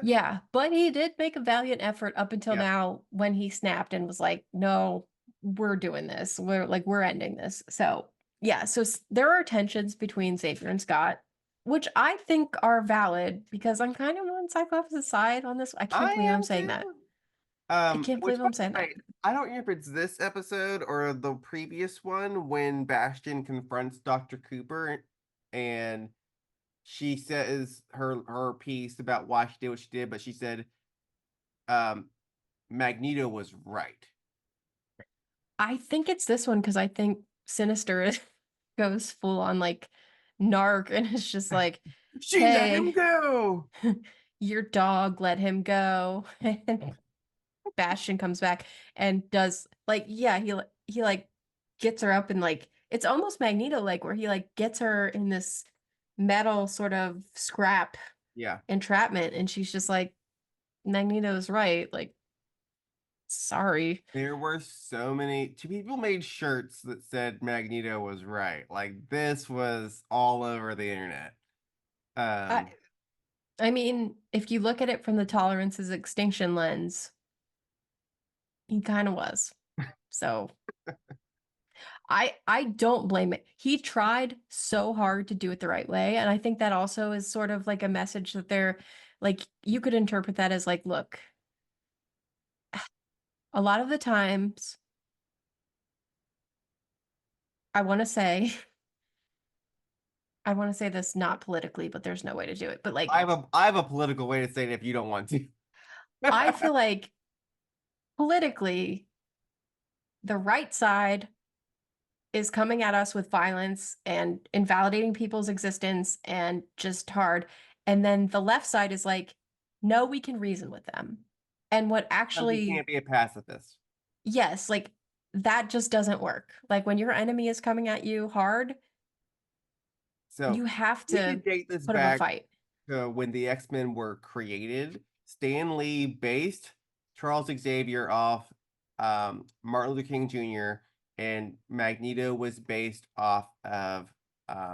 Yeah, but he did make a valiant effort up until Yeah, now when he snapped and was like, "No, we're doing this. We're ending this." So, yeah, there are tensions between Xavier and Scott, which I think are valid because I'm kind of on Cyclops' side on this. I can't I believe I'm am saying that. too. I can't Which believe by I'm saying the that. way, I don't remember if it's this episode or the previous one when Bastion confronts Dr. Cooper and she says her piece about why she did what she did, but she said um Magneto was right. I think it's this one because I think Sinister goes full on like narc and it's just like, She let him "Hey, go. your dog let him go." Bastion comes back and does like yeah he like gets her up and like it's almost Magneto like where he like gets her in this metal sort of scrap Yeah. entrapment and she's just like Magneto's right like sorry. There were so many two people made shirts that said Magneto was right. Like this was all over the internet. I Um I mean if you look at it from the tolerances extinction lens he kind of was so I don't blame it. He tried so hard to do it the right way, and I think that also is sort of like a message that they're like you could interpret that as like, look, a lot of the times I want to say I want to say this not politically, but there's no way to do it. But like I have a political way to say it if you don't want to. I feel like politically the right side is coming at us with violence and invalidating people's existence and just hard. And then the left side is like, no, we can reason with them. And what Because you actually, can't be a pacifist. yes, like that just doesn't work. Like when your enemy is coming at you hard, So you have we could to date this put up a back fight. to when the X-Men were created. Stan Lee based Charles Xavier off Martin Luther King Jr. and Magneto was based off of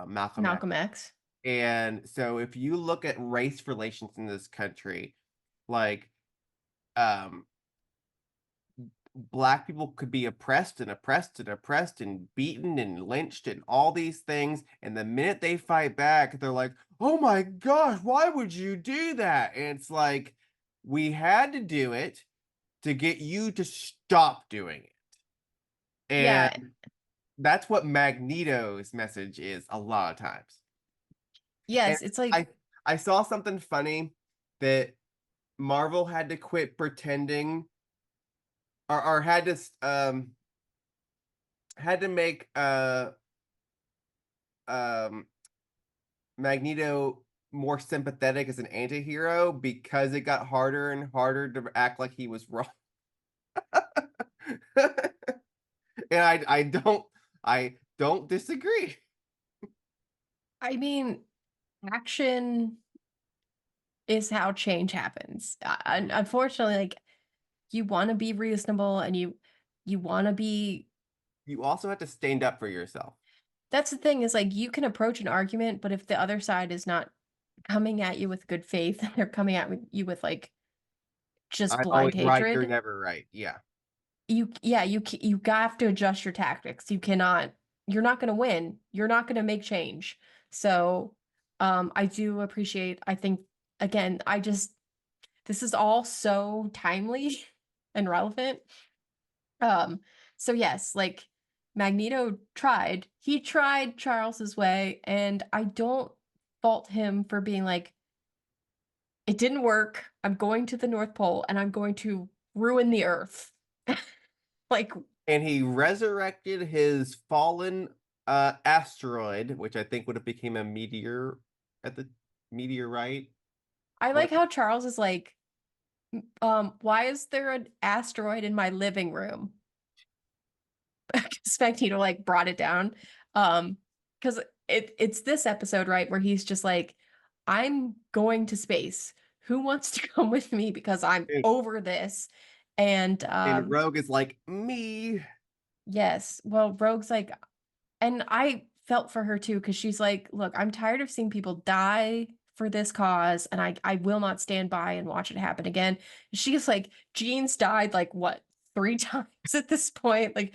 Malcolm X. Malcolm X. And so if you look at race relations in this country, like um black people could be oppressed and oppressed and oppressed and beaten and lynched and all these things. And the minute they fight back, they're like, oh my gosh, why would you do that? And it's like, we had to do it to get you to stop doing it. And Yeah. that's what Magneto's message is a lot of times. And Yes. It's like, I I saw something funny that Marvel had to quit pretending or had to make um Magneto more sympathetic as an anti-hero because it got harder and harder to act like he was wrong. And I don't disagree. I mean, action is how change happens. Unfortunately, like you want to be reasonable and you want to be You also have to stand up for yourself. that's the thing is like you can approach an argument, but if the other side is not coming at you with good faith, they're coming at you with like just I'm always blind right, you're hatred. never right. Yeah. You have to adjust your tactics. You're not going to win. You're not going to make change. So, I do appreciate, I think again, this is all so timely and relevant. Um, so yes, like Magneto tried. He tried Charles's way, and I don't fault him for being like, it didn't work. I'm going to the North Pole and I'm going to ruin the Earth. Like, And he resurrected his fallen asteroid, which I think would have became a meteor at the meteorite. I like What? how Charles is like, why is there an asteroid in my living room? Because Magneto like brought it down. Because it's this episode, right, where he's just like, I'm going to space. Who wants to come with me? Because I'm And, over this. And and Rogue is like, me. yes, well, Rogue's like, and I felt for her too, because she's like, look, I'm tired of seeing people die for this cause, and I will not stand by and watch it happen again. She's like, Jean's died like what, 3 times at this point? Like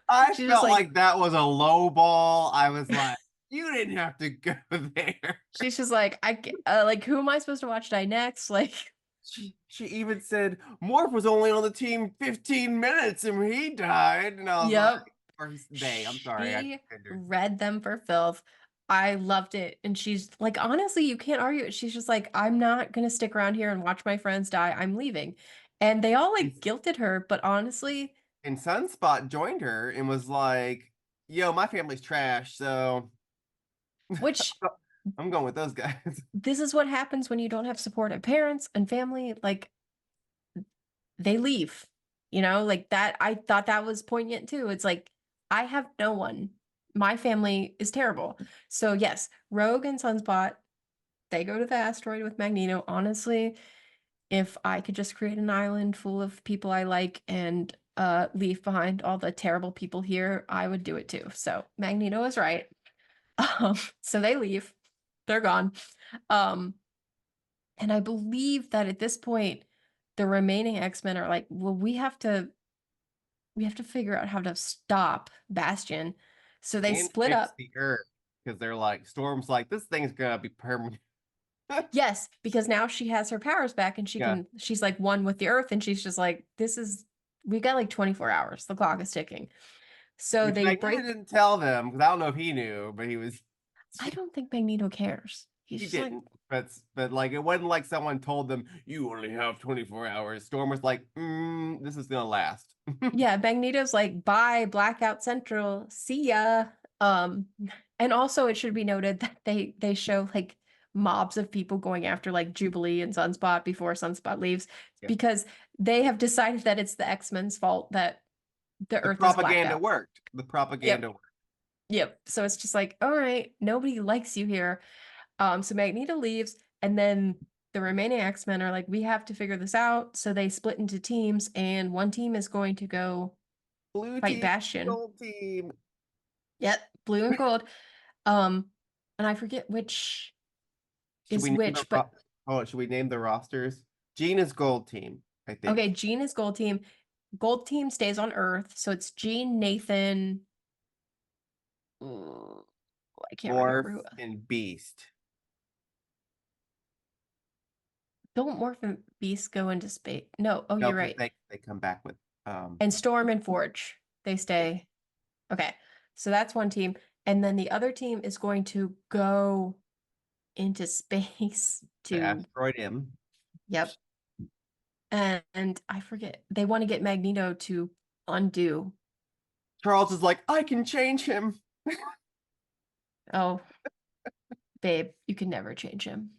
I she's just felt like like that was a low ball. I was like, you didn't have to go there. she's just like, like who am I supposed to watch die next? Like, She even said Morph was only on the team 15 minutes and he died. And I was like, yep. or they, I'm sorry, I She gendered. read them for filth. I loved it. And she's like, honestly, you can't argue it. She's just like, I'm not gonna stick around here and watch my friends die. I'm leaving. And they all And, like guilted her, but honestly, and Sunspot joined her and was like, yo, my family's trash, so which I'm going with those guys. this is what happens when you don't have supportive parents and family. Like they leave, like that. I thought that was poignant too. It's like, I have no one. My family is terrible. So yes, Rogue and Sunspot, they go to the asteroid with Magneto. Honestly, if I could just create an island full of people I like and leave behind all the terrible people here, I would do it too. So Magneto is right. So they leave. They're gone. Um, and I believe that at this point, the remaining X-Men are like, well, we have to figure out how to stop Bastion. So they And split fix up. the Earth because they're like, Storm's like, this thing's gonna be permanent. Yes, because now she has her powers back and Yeah. she's like one with the earth and she's just like, we got like 24 hours. The clock is ticking. So Which they Magneto break. didn't tell them because I don't know if he knew, but I don't think Magneto cares. He's he just like, didn't. But like it wasn't like someone told them you only have 24 hours. Storm was like, this is gonna last. yeah, Magneto's like, bye, Blackout Central. See ya. Um, and also it should be noted that they show like mobs of people going after like Jubilee and Sunspot before Sunspot leaves Yeah. because they have decided that it's the X-Men's fault that the The Earth is blacked propaganda out. worked. The propaganda Yep. worked. Yep. So it's just like, all right, nobody likes you here. So Magneto leaves, and then the remaining X-Men are like, we have to figure this out. So they split into teams, and one team is going to go Blue fight team, Bastion. gold team. Yep, blue and gold. Um, and I forget which Should is we name the which, but should we name the rosters? Jean is gold team, I okay, think. Jean is gold team. Gold team stays on Earth, so it's Jean, Nathan. mm, I can't remember who. Morph and Beast. Don't Morph and Beast go into space? No. Oh, No, you're because right. they come back with And Storm and Forge, they yeah, stay. Okay. So that's one team. And then the other team is going to go into space the to, asteroid M. yep. And I forget, they want to get Magneto to undo. Charles is like, I can change him. Oh, babe, you can never change him.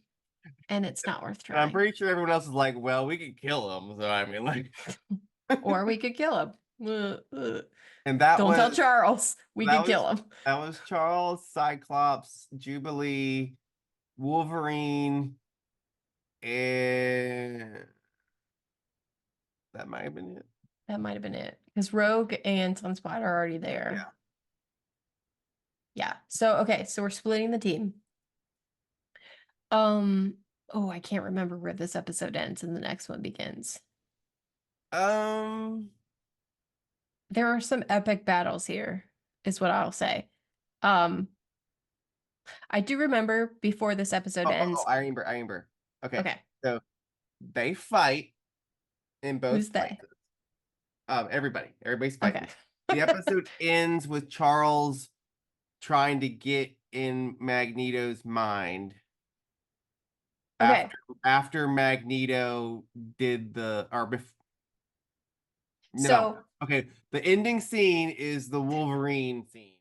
And it's not worth And I'm trying. pretty sure everyone else is like, well, we could kill him. So I mean, like, Or we could kill him. and that Don't tell was Charles. We that could was kill him. that was Charles, Cyclops, Jubilee, Wolverine, and that might have been it. That might have been it. Because Rogue and Sunspot are already there. Yeah. Yeah. So okay, so we're splitting the team. Um, oh, I can't remember where this episode ends and the next one begins. Um. There are some epic battles here, is what I'll say. Um, I do remember before this episode Oh, ends. I remember. I remember. Okay. Okay, So they fight in who's both they? places. Everybody's Okay. fighting. The episode ends with Charles trying to get in Magneto's mind Okay. after Magneto did the or no. So Okay, the ending scene is the Wolverine scene.